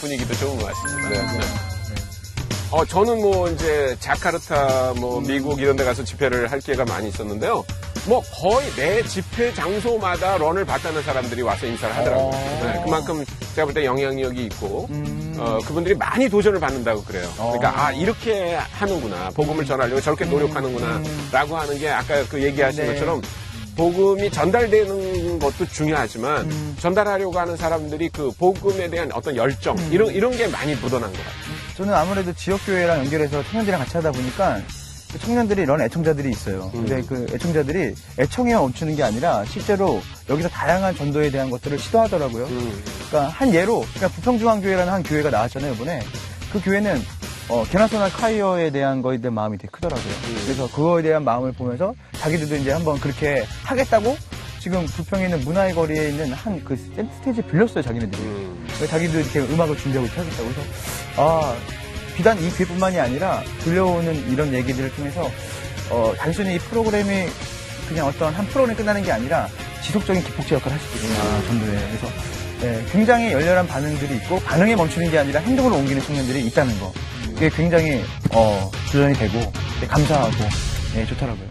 분위기도 좋은 것 같습니다. 네. 저는 뭐 이제 자카르타, 미국 이런 데 가서 집회를 할 기회가 많이 있었는데요. 거의 매 집회 장소마다 런을 봤다는 사람들이 와서 인사를 하더라고요. 네, 그만큼 제가 볼 때 영향력이 있고, 그분들이 많이 도전을 받는다고 그래요. 그러니까, 이렇게 하는구나. 복음을 전하려고 저렇게 노력하는구나. 라고 하는 게 아까 그 얘기하신 것처럼 복음이 전달되는 것도 중요하지만 전달하려고 하는 사람들이 그 복음에 대한 어떤 열정 이런 게 많이 묻어난 것 같아요. 저는 아무래도 지역교회랑 연결해서 청년들이랑 같이 하다 보니까 청년들이 런 애청자들이 있어요. 근데 그 애청자들이 애청에 멈추는 게 아니라 실제로 여기서 다양한 전도에 대한 것들을 시도하더라고요. 그러니까 한 예로 부평중앙교회라는 한 교회가 나왔잖아요, 이번에. 그 교회는 게나소나 카이어에 대한 거에 대한 마음이 되게 크더라고요. 그래서 그거에 대한 마음을 보면서 자기들도 이제 한번 그렇게 하겠다고 지금 부평에 있는 문화의 거리에 있는 한 그 스테이지 빌렸어요, 자기네들이. 자기도 이렇게 음악을 준비하고 이렇게 하겠다고 해서, 비단 이 교회뿐만이 아니라 들려오는 이런 얘기들을 통해서, 단순히 이 프로그램이 그냥 어떤 한 프로그램이 끝나는 게 아니라 지속적인 기폭제 역할을 할 수 있거든요, 전도에. 그래서, 네, 굉장히 열렬한 반응들이 있고, 반응에 멈추는 게 아니라 행동으로 옮기는 청년들이 있다는 거. 그게 굉장히, 도전이 되고, 감사하고, 네, 좋더라고요.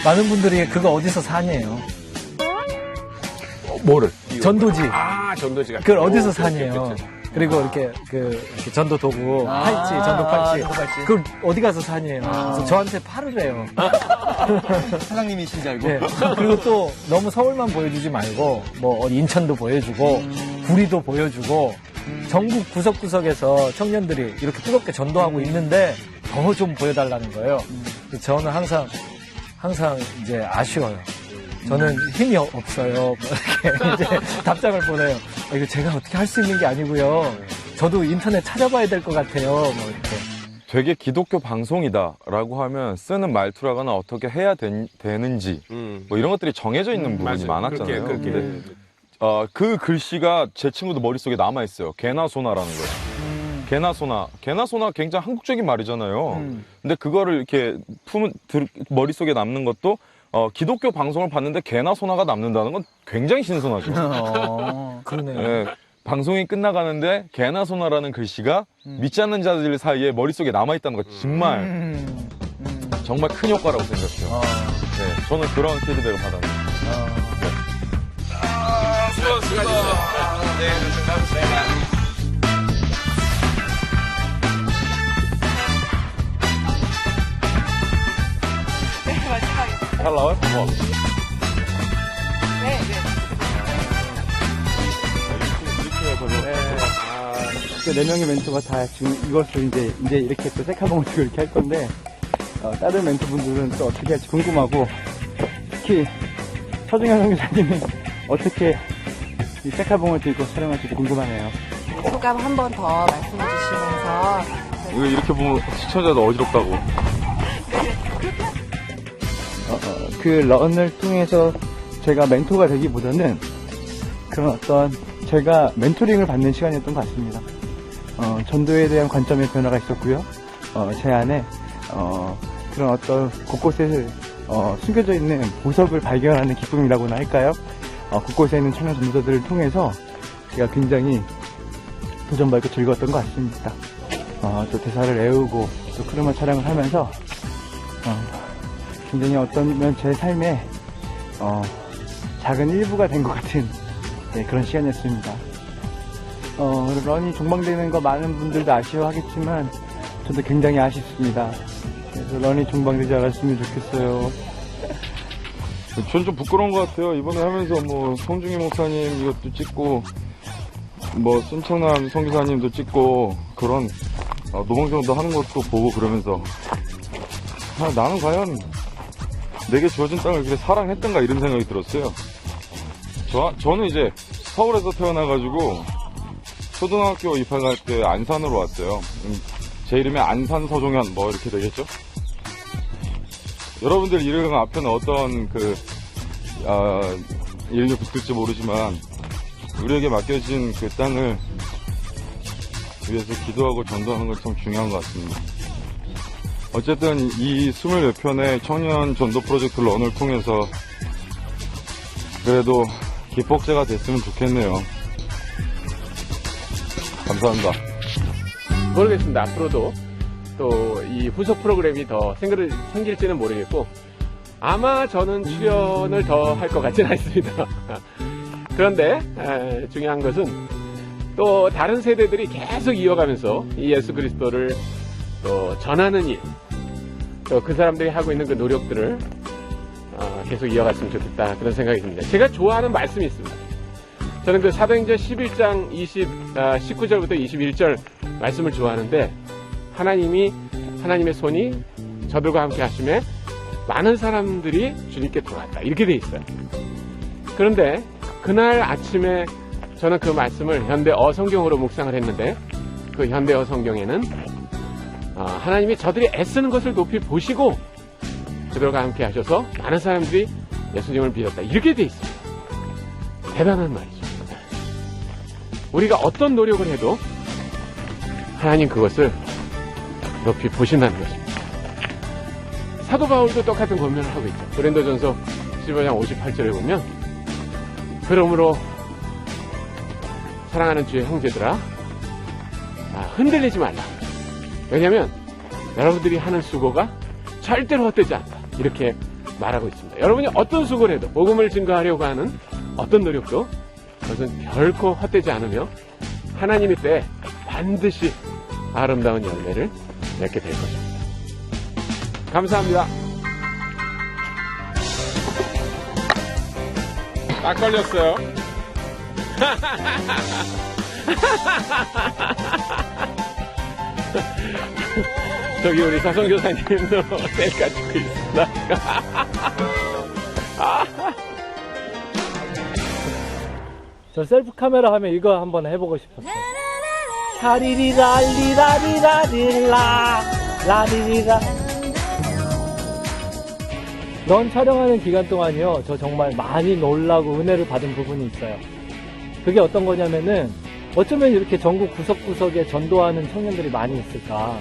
많은 분들이 그거 어디서 사냐요. 뭐를? 전도지. 전도지가. 그걸 어디서 사냐요. 그리고 이렇게 이렇게 전도 도구, 팔찌, 전도 팔찌. 그걸 어디 가서 사냐요. 그래서 저한테 팔으래요. 사장님이신 줄 알고. 네. 그리고 또 너무 서울만 보여주지 말고 어디 인천도 보여주고 구리도 보여주고 전국 구석구석에서 청년들이 이렇게 뜨겁게 전도하고 있는데 더 좀 보여달라는 거예요. 저는 항상 이제 아쉬워요. 저는 힘이 없어요. 이렇게 이제 답장을 보내요. 이거 제가 어떻게 할 수 있는 게 아니고요. 저도 인터넷 찾아봐야 될 것 같아요. 이렇게. 되게 기독교 방송이다라고 하면 쓰는 말투라거나 어떻게 해야 되는지 이런 것들이 정해져 있는 부분이 많았잖아요. 근데 그 글씨가 제 친구도 머릿속에 남아있어요. 개나소나라는 거예요. 개나소나 굉장히 한국적인 말이잖아요. 근데 그거를 이렇게 머릿속에 남는 것도 기독교 방송을 봤는데 개나소나가 남는다는 건 굉장히 신선하죠. 그러네요. 네, 방송이 끝나가는데 개나소나라는 글씨가 믿지 않는 자들 사이에 머릿속에 남아있다는 거 정말 큰 효과라고 생각해요. 네, 저는 그런 피드백을 받았는데. 수고하셨습니다. 네, 감사합니다. 잘 나와요? 네. 네 명의 멘토가 다 지금 이것을 이제 이렇게 또 셀카봉을 들고 이렇게 할 건데, 다른 멘토분들은 또 어떻게 할지 궁금하고, 특히 서중현 선교사님이 어떻게 이 셀카봉을 들고 촬영할지 궁금하네요. 소감 한 번 더 말씀해 주시면서. 이거 이렇게 보면 시청자도 어지럽다고. 그 런을 통해서 제가 멘토가 되기보다는 그런 어떤 제가 멘토링을 받는 시간이었던 것 같습니다. 전도에 대한 관점의 변화가 있었고요. 제 안에 그런 어떤 곳곳에 숨겨져 있는 보석을 발견하는 기쁨이라고나 할까요? 곳곳에 있는 청년 전도자들을 통해서 제가 굉장히 도전받고 즐거웠던 것 같습니다. 또 대사를 외우고 또 크루마 촬영을 하면서 굉장히 어떤 면 제 삶의 작은 일부가 된 것 같은 네, 그런 시간이었습니다. 런이 종방되는 거 많은 분들도 아쉬워하겠지만 저도 굉장히 아쉽습니다. 그래서 런이 종방되지 않았으면 좋겠어요. 전 좀 부끄러운 것 같아요. 이번에 하면서 뭐 송중기 목사님 이것도 찍고 뭐 신청남 선교사님도 찍고 그런 노방정도 하는 것도 보고 그러면서 나는 과연 내게 주어진 땅을 그렇게 사랑했던가 이런 생각이 들었어요. 저는 이제 서울에서 태어나가지고 초등학교 입학할 때 안산으로 왔어요. 제 이름이 안산 서종현 뭐 이렇게 되겠죠? 여러분들 이름 앞에는 어떤 이름이 붙을지 모르지만 우리에게 맡겨진 그 땅을 위해서 기도하고 전도하는 건 참 중요한 것 같습니다. 어쨌든 이 20몇 편의 청년 전도 프로젝트 런을 통해서 그래도 기폭제가 됐으면 좋겠네요. 감사합니다. 모르겠습니다. 앞으로도 또 이 후속 프로그램이 더 생길지는 모르겠고 아마 저는 출연을 더 할 것 같지는 않습니다. 그런데 중요한 것은 또 다른 세대들이 계속 이어가면서 이 예수 그리스도를 또 전하는 일, 또 그 사람들이 하고 있는 그 노력들을 계속 이어갔으면 좋겠다 그런 생각이 듭니다. 제가 좋아하는 말씀이 있습니다. 저는 그 사도행전 11장 19절부터 21절 말씀을 좋아하는데 하나님의 손이 저들과 함께 하심에 많은 사람들이 주님께 돌아왔다 이렇게 돼 있어요. 그런데 그날 아침에 저는 그 말씀을 현대어 성경으로 묵상을 했는데 그 현대어 성경에는 하나님이 저들이 애쓰는 것을 높이 보시고 저들과 함께 하셔서 많은 사람들이 예수님을 믿었다 이렇게 돼 있습니다. 대단한 말이죠. 우리가 어떤 노력을 해도 하나님 그것을 높이 보신다는 것입니다. 사도 바울도 똑같은 권면을 하고 있죠. 고린도전서 15장 58절에 보면 그러므로 사랑하는 주의 형제들아 흔들리지 말라. 왜냐하면 여러분들이 하는 수고가 절대로 헛되지 않다. 이렇게 말하고 있습니다. 여러분이 어떤 수고를 해도 복음을 증거하려고 하는 어떤 노력도 그것은 결코 헛되지 않으며 하나님의 때에 반드시 아름다운 열매를 맺게 될 것입니다. 감사합니다. 딱 걸렸어요. 저기 우리 사성교사님도 셀카 찍고 있습니다. 저 셀프 카메라 하면 이거 한번 해보고 싶었어요. 샤리리랄리라리라릴라 라리리라. 넌 촬영하는 기간 동안이요, 저 정말 많이 놀라고 은혜를 받은 부분이 있어요. 그게 어떤 거냐면은 어쩌면 이렇게 전국 구석구석에 전도하는 청년들이 많이 있을까.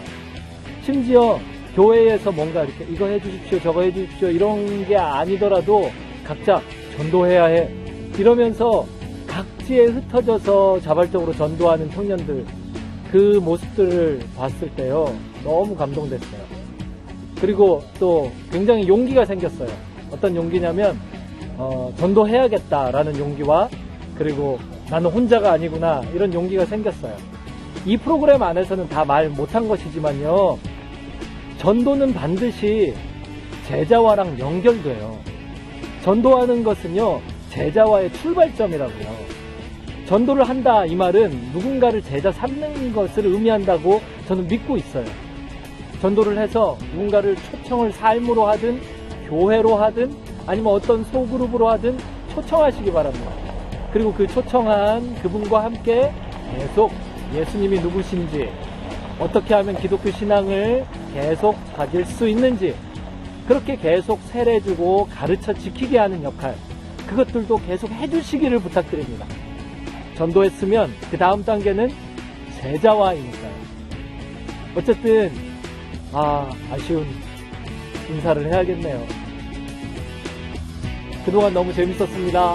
심지어 교회에서 뭔가 이렇게 이거 해주십시오 저거 해주십시오 이런 게 아니더라도 각자 전도해야 해 이러면서 각지에 흩어져서 자발적으로 전도하는 청년들, 그 모습들을 봤을 때요 너무 감동됐어요. 그리고 또 굉장히 용기가 생겼어요. 어떤 용기냐면 전도해야겠다라는 용기와 그리고 나는 혼자가 아니구나 이런 용기가 생겼어요. 이 프로그램 안에서는 다 말 못한 것이지만요, 전도는 반드시 제자와랑 연결돼요. 전도하는 것은요 제자와의 출발점이라고요. 전도를 한다 이 말은 누군가를 제자 삼는 것을 의미한다고 저는 믿고 있어요. 전도를 해서 누군가를 초청을 삶으로 하든 교회로 하든 아니면 어떤 소그룹으로 하든 초청하시기 바랍니다. 그리고 그 초청한 그분과 함께 계속 예수님이 누구신지, 어떻게 하면 기독교 신앙을 계속 가질 수 있는지, 그렇게 계속 세례주고 가르쳐 지키게 하는 역할, 그것들도 계속 해주시기를 부탁드립니다. 전도했으면 그 다음 단계는 제자화이니까요. 어쨌든 아쉬운 인사를 해야겠네요. 그동안 너무 재밌었습니다.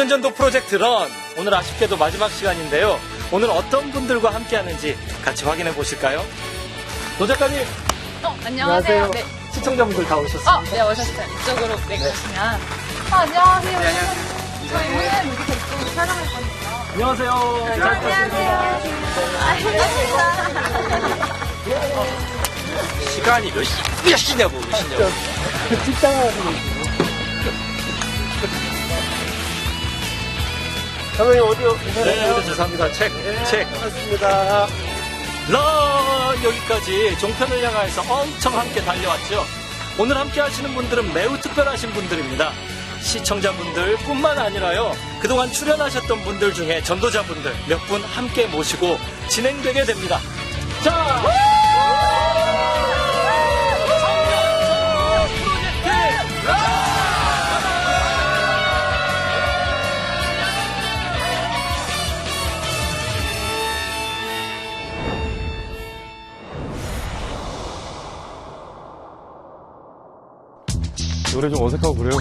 청년전도 프로젝트 런, 오늘 아쉽게도 마지막 시간인데요. 오늘 어떤 분들과 함께 하는지 같이 확인해 보실까요? 노 작가님, 안녕하세요. 네. 시청자분들 다 오셨습니다. 네, 오셨어요. 이쪽으로 가시면. 안녕하세요. 저희는 이렇게 이쪽으로 촬영할 거니까. 안녕하세요. 시간이 몇 시냐고 그러시냐고. 선생님 어디요? 네, 죄송합니다. 책. 반갑습니다. 런 여기까지 종편을 향해서 엄청 함께 달려왔죠. 오늘 함께 하시는 분들은 매우 특별하신 분들입니다. 시청자분들 뿐만 아니라요, 그동안 출연하셨던 분들 중에 전도자분들 몇 분 함께 모시고 진행되게 됩니다. 자! 노래 좀 어색하고 그래요.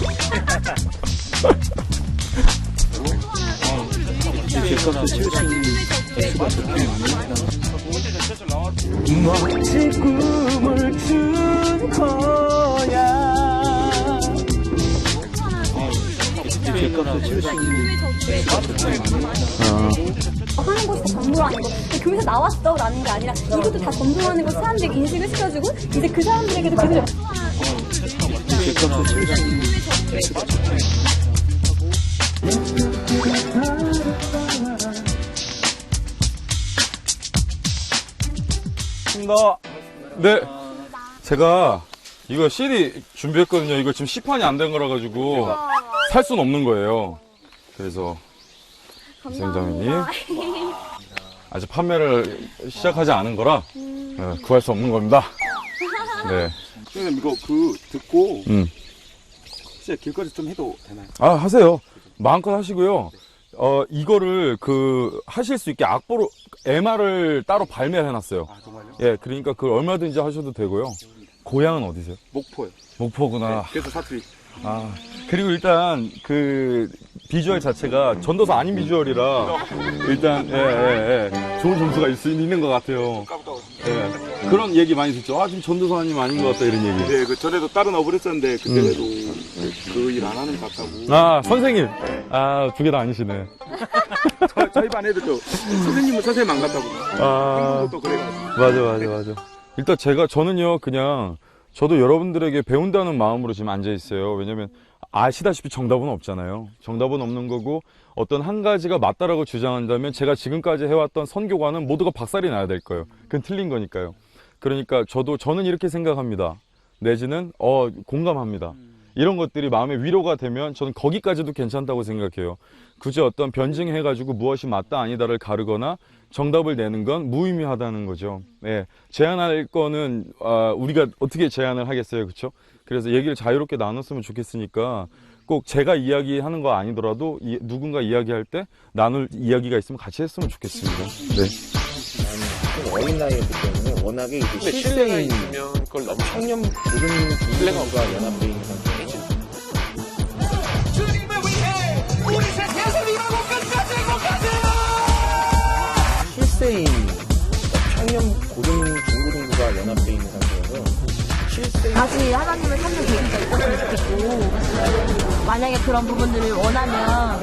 멋진 꿈을 준 거야. 하는 것이 다 전도라는 거. 교회에서 나왔어 라는 게 아니라 이것도 다 전도라는 걸 사람들에게 인식을 시켜주고 이제 그 사람들에게도 그들을 네, 제가 이거 CD 준비했거든요. 이거 지금 시판이 안 된 거라 가지고 살 수는 없는 거예요. 그래서 이생장님 아직 판매를 시작하지 않은 거라 구할 수 없는 겁니다. 네. 선생님 이거 듣고 진짜 길거리에서 좀 해도 되나요? 아, 하세요. 마음껏 하시고요. 이거를 하실 수 있게 악보로 MR을 따로 발매를 해놨어요. 아 정말요? 예, 그러니까 그걸 얼마든지 하셔도 되고요. 고향은 어디세요? 목포요. 목포구나. 네, 그래서 사투리. 아, 그리고 일단 비주얼 자체가 전도사 아닌 비주얼이라 일단 좋은 점수가 있는 것 같아요. 예, 그런 얘기 많이 듣죠. 아, 지금 전도사님 아닌 것 같다 이런 얘기. 네, 전에도 다른 업을 했었는데 그때도 그 일 안 하는 것 같다고. 아, 선생님. 아, 두 개 다 아니시네. 저희 반 애들도 선생님은 선생님 안 같다고. 아, 또 그래가지고. 맞아. 일단 저는요, 그냥 저도 여러분들에게 배운다는 마음으로 지금 앉아 있어요. 왜냐면 아시다시피 정답은 없잖아요. 정답은 없는 거고 어떤 한 가지가 맞다라고 주장한다면 제가 지금까지 해왔던 선교관은 모두가 박살이 나야 될 거예요. 그건 틀린 거니까요. 그러니까 저는 이렇게 생각합니다. 내지는 공감합니다. 이런 것들이 마음의 위로가 되면 저는 거기까지도 괜찮다고 생각해요. 굳이 어떤 변증해가지고 무엇이 맞다 아니다를 가르거나 정답을 내는 건 무의미하다는 거죠. 네, 제안할 거는 우리가 어떻게 제안을 하겠어요, 그렇죠? 그래서 얘기를 자유롭게 나눴으면 좋겠으니까 꼭 제가 이야기하는 거 아니더라도 누군가 이야기할 때 나눌 이야기가 있으면 같이 했으면 좋겠습니다. 네. 어린 나이였기 때문에 워낙에 이제 실내가 있으면 그걸 너무 청년 모든 분들과 연합돼 있는 상태예요. 실세인 청년 고등 중고등부가 연합돼 있는 상태여서 실세인 다시 하나님을 찾는 계기가 있었으면 좋겠고 만약에 그런 부분들을 원하면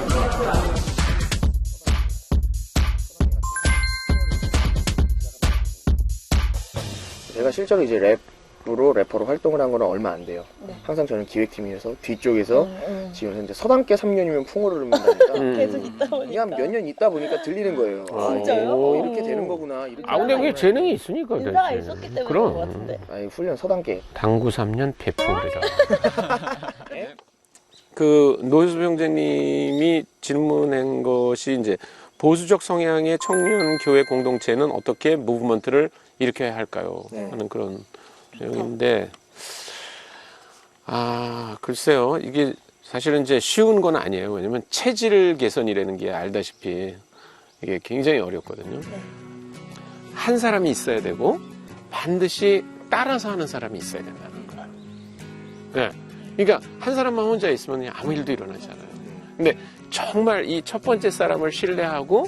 제가 실제로 이제 래퍼로 활동을 한 거는 얼마 안 돼요. 항상 저는 기획팀에서 뒤쪽에서 지금 현재 서당계 3년이면 풍어를 읊는다니까 계속 있다 보니까 그냥 몇 년 있다 보니까 들리는 거예요. 진짜요? 이렇게 되는 거구나. 이렇게 근데 그게 재능이 있으니까. 인사가 있었기 때문에 그런 것 같은데. 아니 훈련 서당계. 당구 3년 배포리라. 노효수 병장님이 질문한 것이 이제 보수적 성향의 청년 교회 공동체는 어떻게 무브먼트를 일으켜야 할까요? 하는 그런 내용인데, 글쎄요. 이게 사실은 이제 쉬운 건 아니에요. 왜냐면 체질 개선이라는 게 알다시피 이게 굉장히 어렵거든요. 한 사람이 있어야 되고 반드시 따라서 하는 사람이 있어야 된다는 거예요. 네. 그러니까 한 사람만 혼자 있으면 아무 일도 일어나지 않아요. 근데 정말 이 첫 번째 사람을 신뢰하고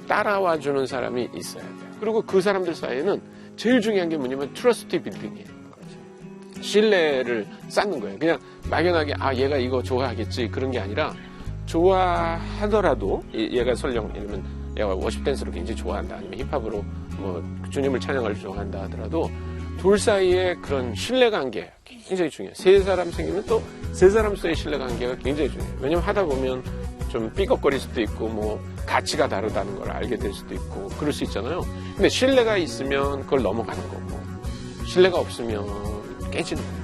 따라와 주는 사람이 있어야 돼요. 그리고 그 사람들 사이에는 제일 중요한 게 뭐냐면 트러스트 빌딩이에요. 신뢰를 쌓는 거예요. 그냥 막연하게 얘가 이거 좋아하겠지 그런 게 아니라 좋아하더라도 얘가 설령 이러면 얘가 워십 댄스를 굉장히 좋아한다 아니면 힙합으로 뭐 주님을 찬양을 좋아한다 하더라도 둘 사이에 그런 신뢰관계 굉장히 중요해요. 세 사람 생기면 또 세 사람 사이의 신뢰관계가 굉장히 중요해요. 왜냐면 하다 보면 좀 삐걱거릴 수도 있고 뭐 가치가 다르다는 걸 알게 될 수도 있고 그럴 수 있잖아요. 근데 신뢰가 있으면 그걸 넘어가는 거고 신뢰가 없으면 깨지는 거예요.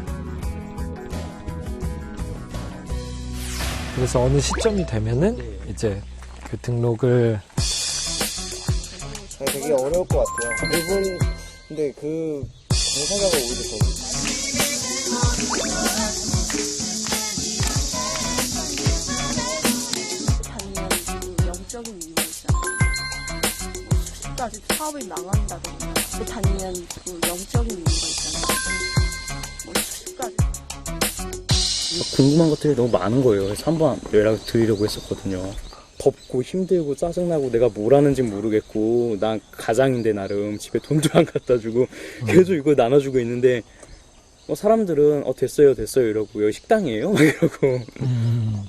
그래서 어느 시점이 되면은 이제 그 등록을 되게 어려울 것 같아요. 그분 근데 그 당사자가 오히려 더 다니면 그 영적인 이유가 있잖아요. 뭐 수십까지 사업이 망한다던가 또 다니면 그 영적인 이유가 있잖아요. 뭐 수십까지 궁금한 것들이 너무 많은 거예요. 그래서 한번 연락을 드리려고 했었거든요. 덥고 힘들고 짜증나고 내가 뭘 하는지 모르겠고 난 가장인데 나름 집에 돈도 안 갖다 주고 계속 이걸 나눠주고 있는데 사람들은 됐어요 이러고 여기 식당이에요? 막 이러고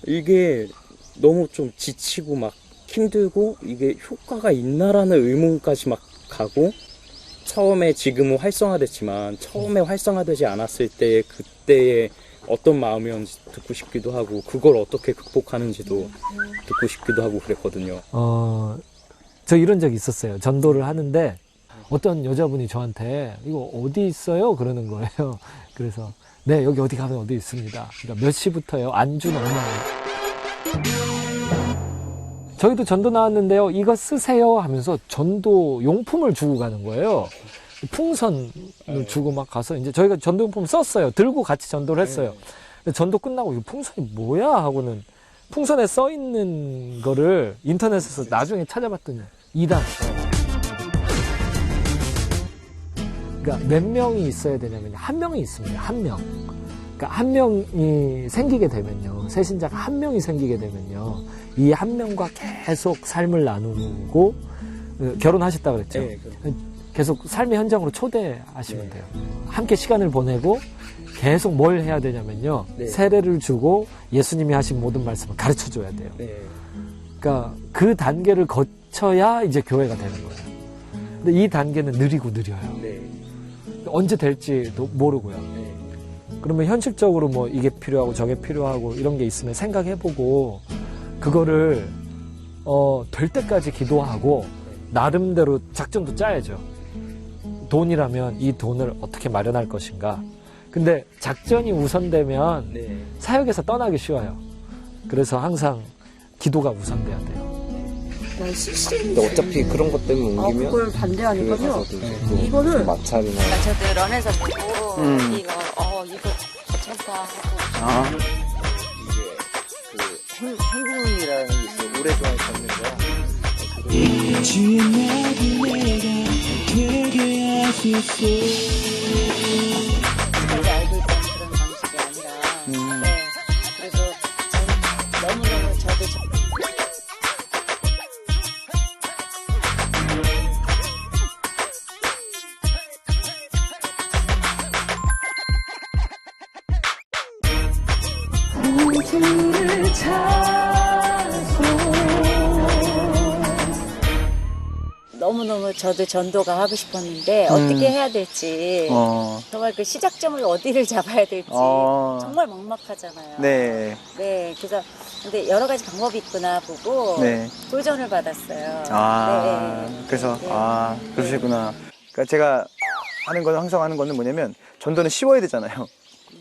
이게 너무 좀 지치고 막 힘들고 이게 효과가 있나라는 의문까지 막 가고 처음에 지금은 활성화됐지만 처음에 활성화되지 않았을 때 그때의 어떤 마음이었는지 듣고 싶기도 하고 그걸 어떻게 극복하는지도 듣고 싶기도 하고 그랬거든요. 저 이런 적이 있었어요. 전도를 하는데 어떤 여자분이 저한테 이거 어디 있어요? 그러는 거예요. 그래서 네 여기 어디 가면 어디 있습니다. 그러니까 몇 시부터요? 안주는 얼마예요? 저희도 전도 나왔는데요. 이거 쓰세요 하면서 전도 용품을 주고 가는 거예요. 풍선을 주고 막 가서 이제 저희가 전도용품 썼어요. 들고 같이 전도를 했어요. 근데 전도 끝나고 이거 풍선이 뭐야 하고는 풍선에 써 있는 거를 인터넷에서 나중에 찾아봤더니 2단. 그러니까 몇 명이 있어야 되냐면 한 명이 있습니다. 한 명. 그러니까 한 명이 생기게 되면요. 새신자가 한 명이 생기게 되면요. 이 한 명과 계속 삶을 나누고 결혼하셨다고 그랬죠. 네, 계속 삶의 현장으로 초대하시면 돼요. 함께 시간을 보내고 계속 뭘 해야 되냐면요. 세례를 주고 예수님이 하신 모든 말씀을 가르쳐 줘야 돼요. 그러니까 그 단계를 거쳐야 이제 교회가 되는 거예요. 근데 이 단계는 느리고 느려요. 언제 될지도 모르고요. 그러면 현실적으로 뭐 이게 필요하고 저게 필요하고 이런 게 있으면 생각해보고 그거를 될 때까지 기도하고 나름대로 작전도 짜야죠. 돈이라면 이 돈을 어떻게 마련할 것인가. 근데 작전이 우선되면 사역에서 떠나기 쉬워요. 그래서 항상 기도가 우선돼야 돼요. 근데 어차피 그런 것 때문에 옮기면 그걸 반대하니까요. 이거를 마찰이나 저도 런에서 보고 이거 괜찮다 하고 이게 그 행군이라는 게 있어요. 오랫동안 걷는 거. 우리 알고 있던 그런 방식이 아니라 그래서 너무너무 저도 너무너무 저도 전도가 하고 싶었는데 어떻게 해야 될지 정말 그 시작점을 어디를 잡아야 될지 정말 막막하잖아요. 네. 네, 그래서 근데 여러 가지 방법이 있구나 보고 도전을 받았어요. 그래서 그러시구나. 그러니까 제가 하는 거는 항상 하는 거는 뭐냐면 전도는 쉬워야 되잖아요.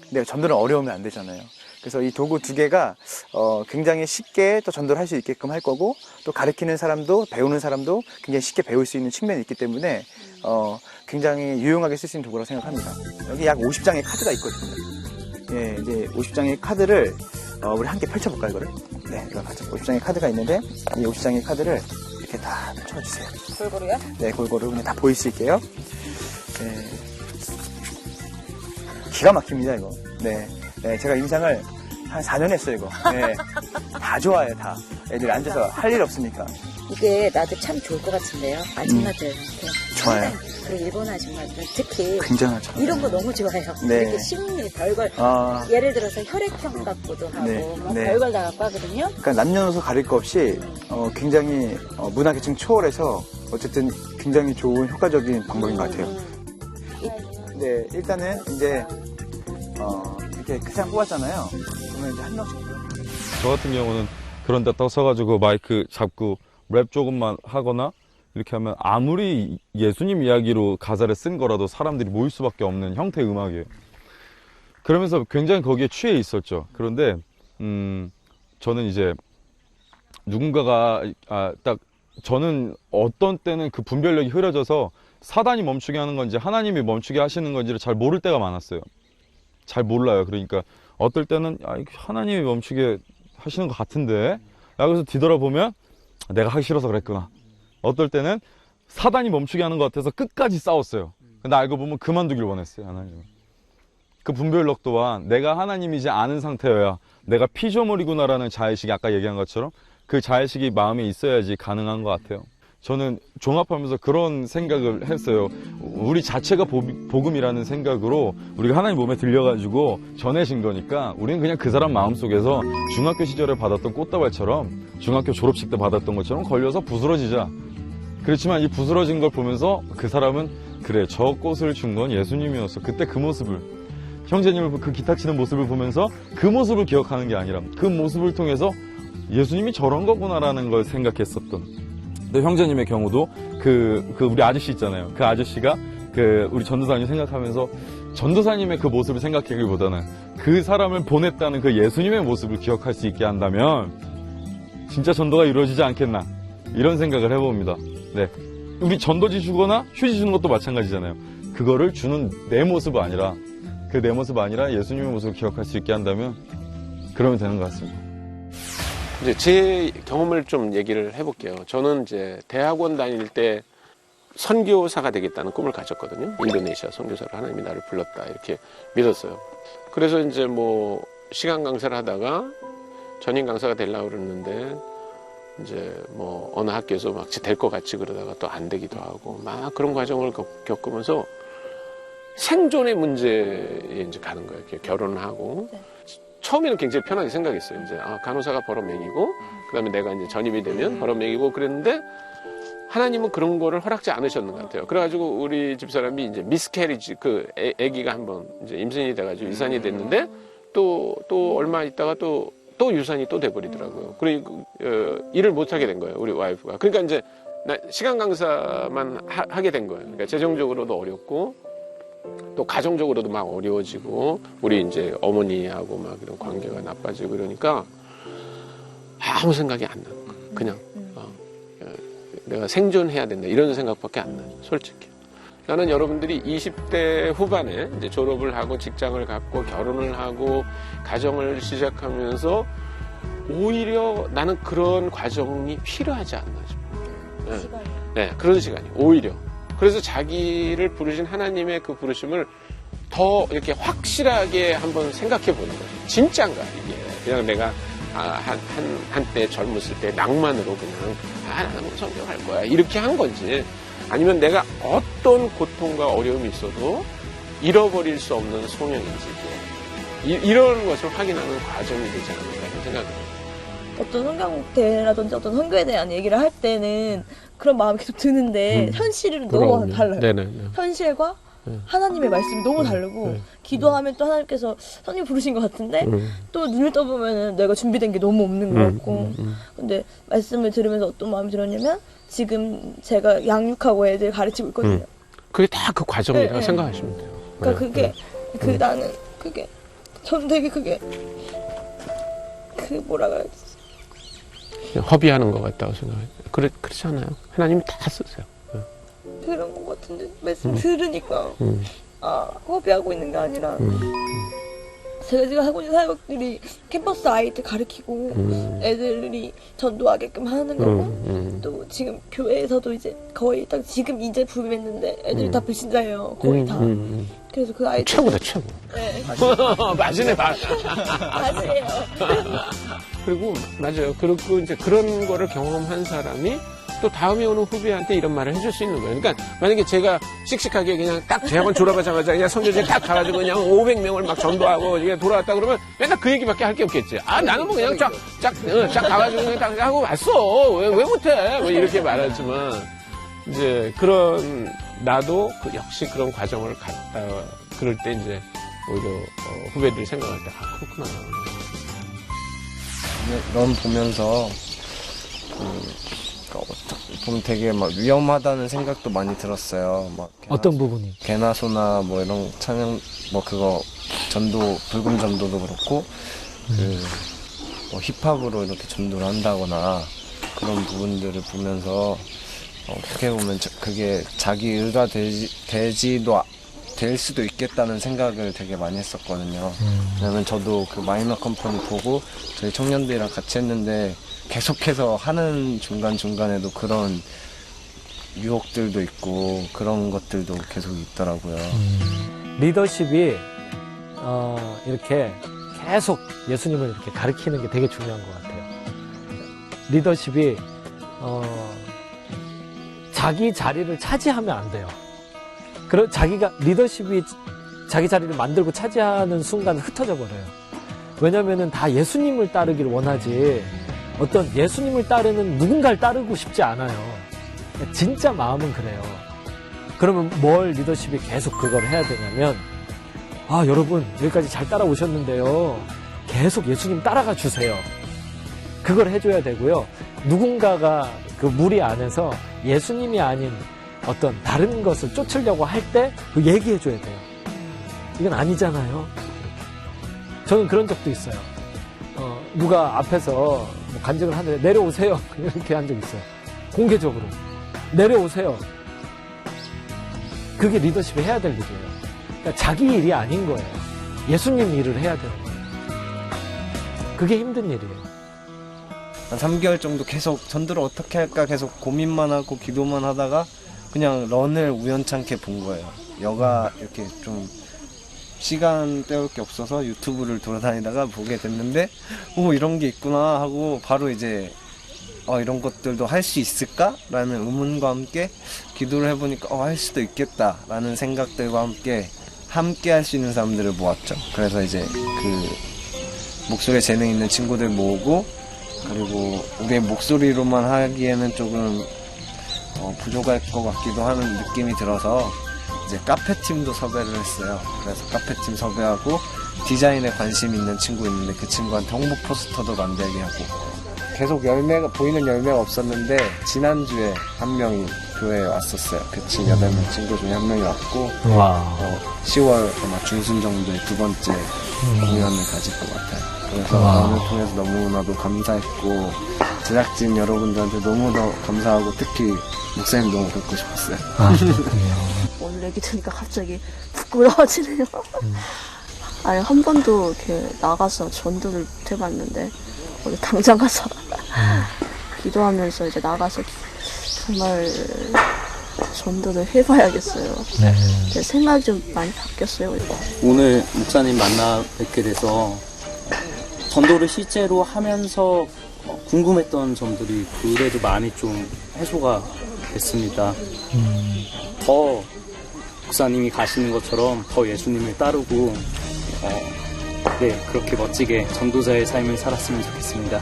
근데 전도는 어려우면 안 되잖아요. 그래서 이 도구 두 개가 굉장히 쉽게 또 전도를 할 수 있게끔 할 거고 또 가르치는 사람도 배우는 사람도 굉장히 쉽게 배울 수 있는 측면이 있기 때문에 굉장히 유용하게 쓸 수 있는 도구라고 생각합니다. 여기 약 50장의 카드가 있거든요. 예, 이제 50장의 카드를 우리 함께 펼쳐볼까요, 이거를? 네, 이거 같이 50장의 카드가 있는데 이 50장의 카드를 이렇게 다 펼쳐주세요. 골고루요? 네, 골고루 그냥 다 보일 수 있게요. 네. 기가 막힙니다, 이거. 네. 네, 제가 인상을 한 4년 했어요, 이거. 네. 다 좋아해요, 다. 애들 앉아서 할 일 없으니까. 이게 나도 참 좋을 것 같은데요. 아줌마들한테. 좋아요. 그리고 일본 아줌마들은 특히 굉장하죠. 이런 거 너무 좋아해요. 네. 이렇게 심리 별걸 예를 들어서 혈액형 갖고도 하고 네. 뭐 네. 별걸 다 갖고 하거든요. 그러니까 남녀노소 가릴 거 없이 굉장히 문화계층 초월해서 어쨌든 굉장히 좋은 효과적인 방법인 것 같아요. 네, 일단은 이제 이렇게 그 사람 뽑았잖아요. 그러면 이제 한 명씩. 저 같은 경우는 그런 데 딱 서가지고 마이크 잡고 랩 조금만 하거나 이렇게 하면 아무리 예수님 이야기로 가사를 쓴 거라도 사람들이 모일 수밖에 없는 형태의 음악이에요. 그러면서 굉장히 거기에 취해 있었죠. 그런데 저는 이제 누군가가 딱 저는 어떤 때는 그 분별력이 흐려져서 사단이 멈추게 하는 건지 하나님이 멈추게 하시는 건지를 잘 모를 때가 많았어요. 잘 몰라요. 그러니까 어떨 때는 하나님이 멈추게 하시는 것 같은데 여기서 뒤돌아보면 내가 하기 싫어서 그랬구나. 어떨 때는 사단이 멈추게 하는 것 같아서 끝까지 싸웠어요. 근데 알고 보면 그만두길 원했어요. 하나님은. 그 분별력 또한 내가 하나님이지 않은 상태여야 내가 피조물이구나라는 자의식이 아까 얘기한 것처럼 그 자의식이 마음에 있어야지 가능한 것 같아요. 저는 종합하면서 그런 생각을 했어요. 우리 자체가 복음이라는 생각으로 우리가 하나님 몸에 들려가지고 전해진 거니까 우리는 그냥 그 사람 마음속에서 중학교 시절에 받았던 꽃다발처럼 중학교 졸업식 때 받았던 것처럼 걸려서 부스러지자. 그렇지만 이 부스러진 걸 보면서 그 사람은 그래 저 꽃을 준 건 예수님이었어. 그때 그 모습을 형제님을 그 기타 치는 모습을 보면서 그 모습을 기억하는 게 아니라 그 모습을 통해서 예수님이 저런 거구나라는 걸 생각했었던. 근데 형제님의 경우도 그 우리 아저씨 있잖아요. 그 아저씨가 우리 전도사님 생각하면서 전도사님의 그 모습을 생각하기보다는 그 사람을 보냈다는 그 예수님의 모습을 기억할 수 있게 한다면 진짜 전도가 이루어지지 않겠나 이런 생각을 해봅니다. 네, 우리 전도지 주거나 휴지 주는 것도 마찬가지잖아요. 그거를 주는 내 모습이 아니라 그 내 모습 아니라 예수님의 모습을 기억할 수 있게 한다면 그러면 되는 것 같습니다. 이제 제 경험을 좀 얘기를 해볼게요. 저는 이제 대학원 다닐 때 선교사가 되겠다는 꿈을 가졌거든요. 인도네시아 선교사로 하나님이 나를 불렀다 이렇게 믿었어요. 그래서 이제 뭐 시간 강사를 하다가 전임 강사가 되려고 그랬는데 이제 뭐 어느 학교에서 막 될 것 같이 그러다가 또 안 되기도 하고 막 그런 과정을 겪으면서 생존의 문제에 이제 가는 거예요. 결혼을 하고. 네. 처음에는 굉장히 편하게 생각했어요. 이제 간호사가 벌어먹이고 그다음에 내가 이제 전임이 되면 벌어먹이고 그랬는데 하나님은 그런 거를 허락지 않으셨는 것 같아요. 그래가지고 우리 집사람이 이제 미스캐리지 아기가 한번 이제 임신이 돼가지고 유산이 됐는데 또 얼마 있다가 또 유산이 또 돼버리더라고요. 그리고 일을 못 하게 된 거예요. 우리 와이프가. 그러니까 이제 시간 강사만 하게 된 거예요. 그러니까 재정적으로도 어렵고. 또 가정적으로도 막 어려워지고 우리 이제 어머니하고 막 이런 관계가 나빠지고 그러니까 아무 생각이 안 나는 거예요. 그냥 내가 생존해야 된다 이런 생각밖에 안 나요. 솔직히. 나는 여러분들이 20대 후반에 이제 졸업을 하고 직장을 갖고 결혼을 하고 가정을 시작하면서 오히려 나는 그런 과정이 필요하지 않나 싶어요. 네, 그런 시간이 오히려. 그래서 자기를 부르신 하나님의 그 부르심을 더 이렇게 확실하게 한번 생각해 보는 거예요. 진짜인가 이게. 그냥 내가 한때 젊었을 때 낭만으로 그냥 나는 성경할 거야 이렇게 한 건지 아니면 내가 어떤 고통과 어려움이 있어도 잃어버릴 수 없는 소명인지 이런 것을 확인하는 과정이 되지 않을까 이런 생각을 해요. 어떤 성경대라든지 어떤 선교에 대한 얘기를 할 때는 그런 마음이 계속 드는데 현실은 너무 달라요. 네네. 현실과 하나님의 말씀이 너무 다르고 기도하면 또 하나님께서 선생님 부르신 것 같은데 또 눈을 떠보면 내가 준비된 게 너무 없는 것 같고 근데 말씀을 들으면서 어떤 마음이 들었냐면 지금 제가 양육하고 애들 가르치고 있거든요. 그게 다 그 과정이라고 생각하시면 돼요. 그러니까 그게 나는 그게 전 되게 그게 뭐라 그래야지 허비하는 것 같다고 생각해요. 그렇지 않아요. 하나님이 다 쓰세요. 그런 것 같은데 말씀 들으니까 허비하고 있는 게 아니라 제가 지금 하고 있는 사역들이 캠퍼스 아이들 가르치고 애들이 전도하게끔 하는 거고 또 지금 교회에서도 이제 거의 딱 지금 이제 부임했는데 애들이 다 불신자예요. 거의 다. 그래서 그 아이들 최고다 최고. 네. 맞으네 맞. 맞아요. 그리고 맞아요. 그리고 이제 그런 거를 경험한 사람이 또 다음에 오는 후배한테 이런 말을 해줄 수 있는 거예요. 그러니까 만약에 제가 씩씩하게 그냥 딱 대학원 졸업하자마자 그냥 선교제 딱 가가지고 그냥 500명을 막 전도하고 이게 돌아왔다 그러면 맨날 그 얘기밖에 할 게 없겠지. 아 나는 뭐 그냥 쫙 가가지고 그냥 딱 하고 왔어. 왜 못해? 뭐 이렇게 말하지만 이제 그런 나도 역시 그런 과정을 갔다 그럴 때 이제 오히려 후배들이 생각할 때 아 그렇구나. 넌 보면서 보면 되게 막 위험하다는 생각도 많이 들었어요. 막 어떤 부분이? 개나 소나 뭐 이런 찬양 뭐 그거 전도 불금 전도도 그렇고 뭐 힙합으로 이렇게 전도를 한다거나 그런 부분들을 보면서 어떻게 보면 그게 자기 의가 될 수도 있겠다는 생각을 되게 많이 했었거든요. 왜냐면 저도 그 마이너 컴퍼니 보고 저희 청년들이랑 같이 했는데 계속해서 하는 중간중간에도 그런 유혹들도 있고 그런 것들도 계속 있더라고요. 리더십이 이렇게 계속 예수님을 이렇게 가르치는 게 되게 중요한 것 같아요. 리더십이 자기 자리를 차지하면 안 돼요. 리더십이 자기 자리를 만들고 차지하는 순간 흩어져 버려요. 왜냐면은 다 예수님을 따르기를 원하지 어떤 예수님을 따르는 누군가를 따르고 싶지 않아요. 진짜 마음은 그래요. 그러면 뭘 리더십이 계속 그걸 해야 되냐면 아 여러분 여기까지 잘 따라오셨는데요. 계속 예수님 따라가 주세요. 그걸 해줘야 되고요. 누군가가 그 무리 안에서 예수님이 아닌 어떤 다른 것을 쫓으려고 할 때 그 얘기해줘야 돼요. 이건 아니잖아요. 저는 그런 적도 있어요. 누가 앞에서 뭐 간증을 하는데 내려오세요. 이렇게 한 적 있어요. 공개적으로. 내려오세요. 그게 리더십이 해야 될 일이에요. 그러니까 자기 일이 아닌 거예요. 예수님 일을 해야 되는 거예요. 그게 힘든 일이에요. 한 3개월 정도 계속 전도를 어떻게 할까 계속 고민만 하고 기도만 하다가 그냥 런을 우연찮게 본 거예요. 여가 이렇게 좀 시간 때울 게 없어서 유튜브를 돌아다니다가 보게 됐는데 이런 게 있구나 하고 바로 이제 이런 것들도 할 수 있을까? 라는 의문과 함께 기도를 해보니까 할 수도 있겠다 라는 생각들과 함께 할 수 있는 사람들을 모았죠. 그래서 이제 그 목소리에 재능 있는 친구들 모으고 그리고 우리의 목소리로만 하기에는 조금 부족할 것 같기도 하는 느낌이 들어서 이제 카페팀도 섭외를 했어요. 그래서 카페팀 섭외하고 디자인에 관심 있는 친구 있는데 그 친구한테 홍보 포스터도 만들게 하고 계속 보이는 열매가 없었는데 지난주에 한 명이 교회에 왔었어요. 그 8명 친구 중에 한 명이 왔고 10월 아마 중순 정도에 두 번째 공연을 가질 것 같아요. 그래서 오늘 통해서 너무나도 감사했고 제작진 여러분들한테 너무 더 감사하고 특히 목사님 너무 뵙고 싶었어요. 오늘 얘기 들으니까 갑자기 부끄러워지네요. 아니 한 번도 이렇게 나가서 전도를 못 해봤는데 오늘 당장 가서 기도하면서 이제 나가서 정말 전도를 해봐야겠어요. 제 생각이 좀 많이 바뀌었어요. 오늘 목사님 만나 뵙게 돼서 전도를 실제로 하면서 궁금했던 점들이 그래도 많이 좀 해소가 됐습니다. 더 목사님이 가시는 것처럼 더 예수님을 따르고 그렇게 멋지게 전도자의 삶을 살았으면 좋겠습니다.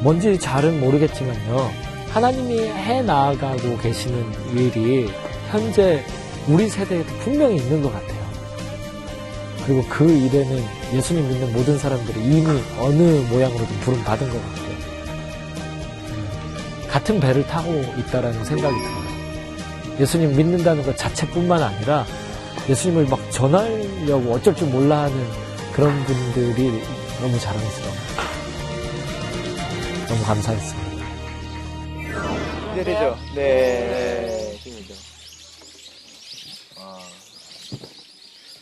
뭔지 잘은 모르겠지만요. 하나님이 해나가고 계시는 일이 현재 우리 세대에도 분명히 있는 것 같아요. 그리고 그 일에는 예수님 믿는 모든 사람들이 이미 어느 모양으로든 부름 받은 것 같아요. 같은 배를 타고 있다라는 생각이 들어요. 예수님 믿는다는 것 자체뿐만 아니라 예수님을 막 전하려고 어쩔 줄 몰라 하는 그런 분들이 너무 자랑스러워요. 너무 감사했습니다. 내리죠? 네. 힘이죠.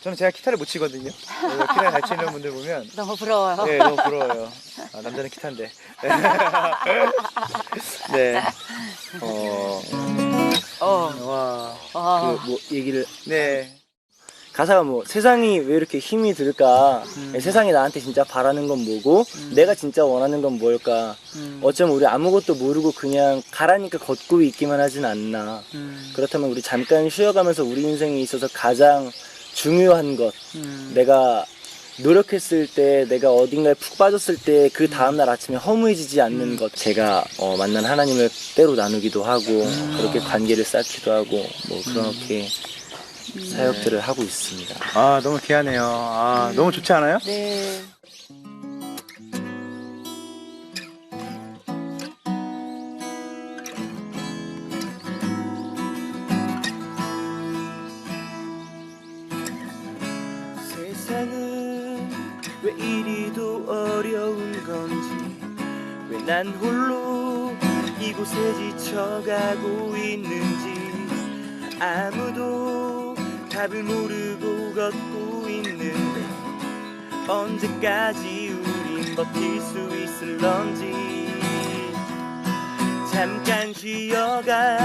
저는 제가 기타를 못 치거든요. 기타를 잘 치는 분들 보면 너무 부러워요. 네, 너무 부러워요. 남자는 기타인데. 네. 와. 뭐 얘기를. 네. 가사가 뭐 세상이 왜 이렇게 힘이 들까? 세상이 나한테 진짜 바라는 건 뭐고 내가 진짜 원하는 건 뭘까? 어쩌면 우리 아무것도 모르고 그냥 가라니까 걷고 있기만 하진 않나. 그렇다면 우리 잠깐 쉬어가면서 우리 인생에 있어서 가장 중요한 것, 내가 노력했을 때, 내가 어딘가에 푹 빠졌을 때 그 다음날 아침에 허무해지지 않는 것. 제가 만난 하나님을 때로 나누기도 하고 그렇게 관계를 쌓기도 하고 뭐 그렇게 사역들을 하고 있습니다. 아, 너무 귀하네요. 아, 너무 좋지 않아요? 네. 세상은 왜 이리도 어려운 건지, 왜 난 홀로 이곳에 지쳐가고 있는지, 아무도 답을 모르고 걷고 있는데 언제까지 우린 버틸 수 있을런지. 잠깐 쉬어가,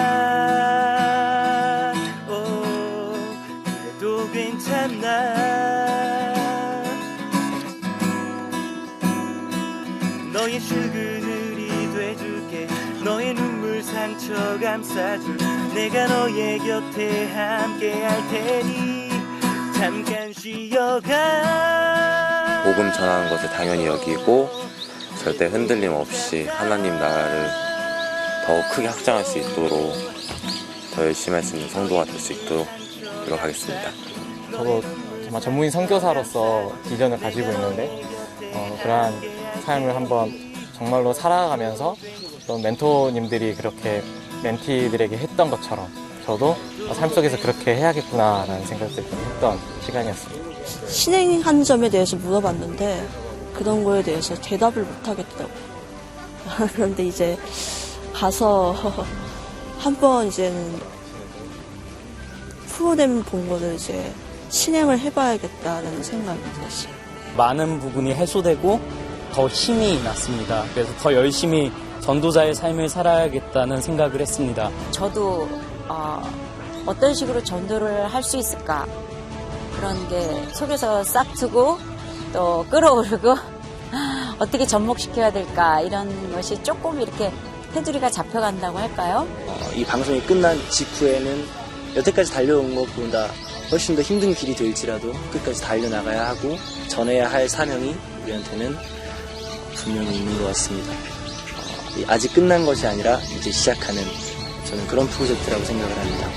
그래도 괜찮나. 너의 출근을이 돼줄게. 너의 눈물 상처 감싸줄. 내가 너의 곁에 함께 할 테니 잠깐 쉬어가. 복음 전하는 것을 당연히 여기고 절대 흔들림 없이 하나님 나라를 더욱 크게 확장할 수 있도록 더 열심히 할 수 있는 성도가 될 수 있도록 노력하겠습니다. 저도 정말 전문인 선교사로서 비전을 가지고 있는데 그러한 삶을 한번 정말로 살아가면서 또 멘토님들이 그렇게 멘티들에게 했던 것처럼 저도 삶 속에서 그렇게 해야겠구나라는 생각들을 좀 했던 시간이었습니다. 신행한 점에 대해서 물어봤는데 그런 거에 대해서 대답을 못 하겠다고. 그런데 이제 가서 한번 이제는 프로그램 본 거를 이제 실행을 해봐야겠다는 생각이 들었어요. 많은 부분이 해소되고 더 힘이 났습니다. 그래서 더 열심히 전도자의 삶을 살아야겠다는 생각을 했습니다. 저도 어떤 식으로 전도를 할 수 있을까 그런 게 속에서 싹 트고 또 끌어오르고 어떻게 접목시켜야 될까 이런 것이 조금 이렇게 테두리가 잡혀간다고 할까요? 이 방송이 끝난 직후에는 여태까지 달려온 것보다 훨씬 더 힘든 길이 될지라도 끝까지 달려나가야 하고 전해야 할 사명이 우리한테는 분명히 있는 것 같습니다. 아직 끝난 것이 아니라 이제 시작하는 저는 그런 프로젝트라고 생각을 합니다.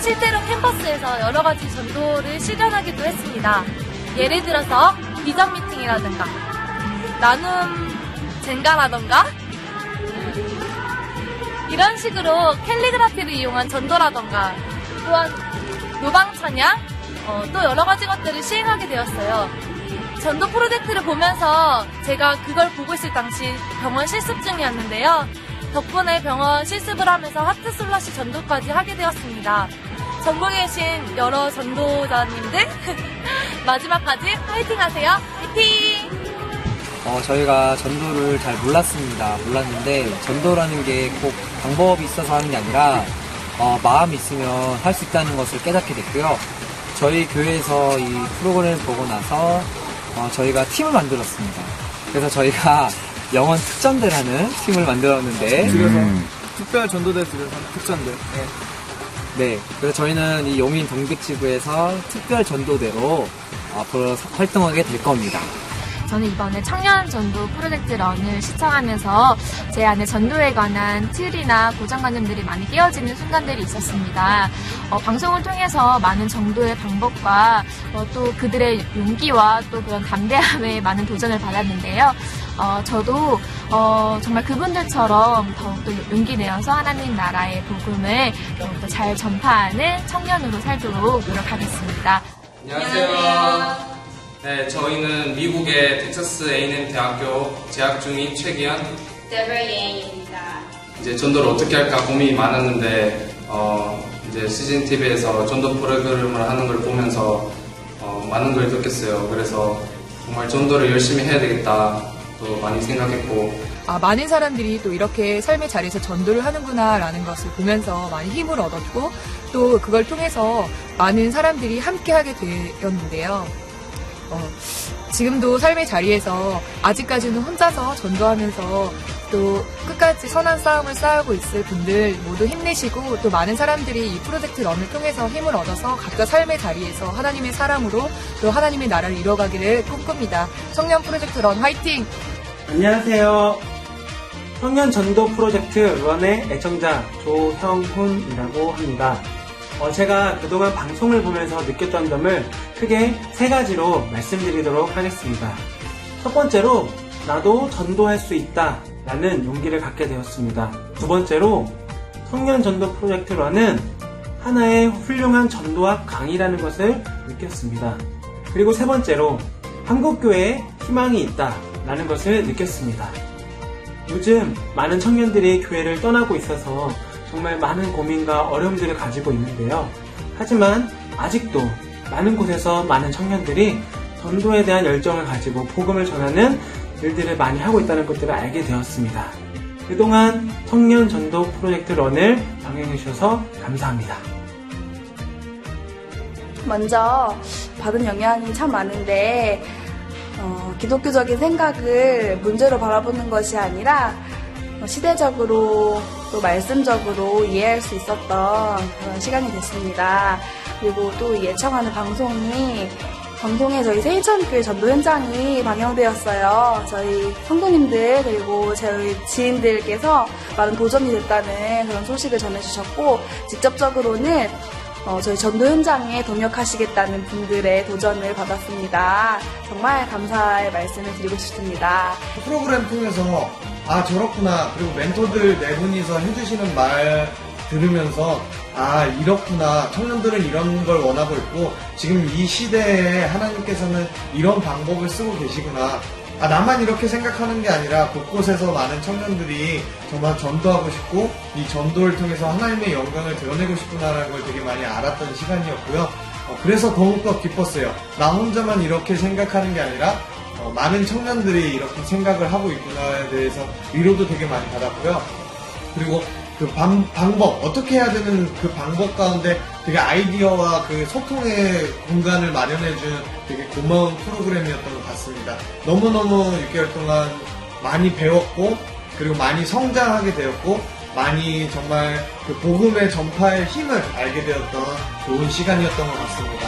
실제로 캠퍼스에서 여러 가지 전도를 실현하기도 했습니다. 예를 들어서 비전 미팅이라든가 나눔 젠가라던가 이런 식으로 캘리그라피를 이용한 전도라던가 또한 노방 찬양 또 여러 가지 것들을 시행하게 되었어요. 전도 프로젝트를 보면서 제가 그걸 보고 있을 당시 병원 실습 중이었는데요. 덕분에 병원 실습을 하면서 하트 슬러시 전도까지 하게 되었습니다. 전국에 계신 여러 전도자님들 마지막까지 파이팅 하세요. 파이팅! 저희가 전도를 잘 몰랐는데 전도라는 게 꼭 방법이 있어서 하는 게 아니라 마음이 있으면 할 수 있다는 것을 깨닫게 됐고요. 저희 교회에서 이 프로그램을 보고 나서 저희가 팀을 만들었습니다. 그래서 저희가 영원 특전대라는 팀을 만들었는데 특별 전도대 집에서 특전대. 네, 그래서 저희는 이 용인 동백지구에서 특별 전도대로 앞으로 활동하게 될 겁니다. 저는 이번에 청년 전도 프로젝트 런을 시청하면서 제 안에 전도에 관한 틀이나 고정관념들이 많이 깨어지는 순간들이 있었습니다. 방송을 통해서 많은 전도의 방법과 또 그들의 용기와 또 그런 담대함에 많은 도전을 받았는데요. 저도 정말 그분들처럼 더욱더 용기 내어서 하나님 나라의 복음을 더욱더 잘 전파하는 청년으로 살도록 노력하겠습니다. 네, 저희는 미국의 텍사스 A&M 대학교 재학 중인 최기현, 데버예입니다. 이제 전도를 어떻게 할까 고민이 많았는데 이제 시즌 TV에서 전도 프로그램을 하는 걸 보면서 많은 걸 느꼈어요. 그래서 정말 전도를 열심히 해야 되겠다 또 많이 생각했고 많은 사람들이 또 이렇게 삶의 자리에서 전도를 하는구나라는 것을 보면서 많이 힘을 얻었고 또 그걸 통해서 많은 사람들이 함께하게 되었는데요. 지금도 삶의 자리에서 아직까지는 혼자서 전도하면서 또 끝까지 선한 싸움을 싸우고 있을 분들 모두 힘내시고 또 많은 사람들이 이 프로젝트 런을 통해서 힘을 얻어서 각자 삶의 자리에서 하나님의 사람으로 또 하나님의 나라를 이뤄가기를 꿈꿉니다. 청년 프로젝트 런 화이팅! 안녕하세요. 청년 전도 프로젝트 런의 애청자 조형훈이라고 합니다. 제가 그동안 방송을 보면서 느꼈던 점을 크게 3가지로 말씀드리도록 하겠습니다. 첫 번째로 나도 전도할 수 있다 라는 용기를 갖게 되었습니다. 두 번째로 청년 전도 프로젝트 런은 하나의 훌륭한 전도학 강의라는 것을 느꼈습니다. 그리고 세 번째로 한국교회에 희망이 있다 라는 것을 느꼈습니다. 요즘 많은 청년들이 교회를 떠나고 있어서 정말 많은 고민과 어려움들을 가지고 있는데요. 하지만 아직도 많은 곳에서 많은 청년들이 전도에 대한 열정을 가지고 복음을 전하는 일들을 많이 하고 있다는 것들을 알게 되었습니다. 그동안 청년 전도 프로젝트 런을 방영해 주셔서 감사합니다. 먼저 받은 영향이 참 많은데 기독교적인 생각을 문제로 바라보는 것이 아니라 시대적으로 또 말씀적으로 이해할 수 있었던 그런 시간이 됐습니다. 그리고 또 예청하는 방송에 저희 세인천교회 전도 현장이 방영되었어요. 저희 성도님들 그리고 저희 지인들께서 많은 도전이 됐다는 그런 소식을 전해주셨고 직접적으로는 저희 전도 현장에 동역하시겠다는 분들의 도전을 받았습니다. 정말 감사의 말씀을 드리고 싶습니다. 프로그램 통해서 저렇구나 그리고 멘토들 4분이서 해주시는 말 들으면서 이렇구나 청년들은 이런 걸 원하고 있고 지금 이 시대에 하나님께서는 이런 방법을 쓰고 계시구나 나만 이렇게 생각하는 게 아니라 곳곳에서 많은 청년들이 정말 전도하고 싶고 이 전도를 통해서 하나님의 영광을 드러내고 싶구나라는 걸 되게 많이 알았던 시간이었고요. 그래서 더욱더 기뻤어요. 나 혼자만 이렇게 생각하는 게 아니라 많은 청년들이 이렇게 생각을 하고 있구나에 대해서 위로도 되게 많이 받았고요. 그리고 그 방법, 어떻게 해야 되는 그 방법 가운데 되게 아이디어와 그 소통의 공간을 마련해준 되게 고마운 프로그램이었던 것 같습니다. 너무너무 6개월 동안 많이 배웠고, 그리고 많이 성장하게 되었고, 많이 정말 그 복음의 전파의 힘을 알게 되었던 좋은 시간이었던 것 같습니다.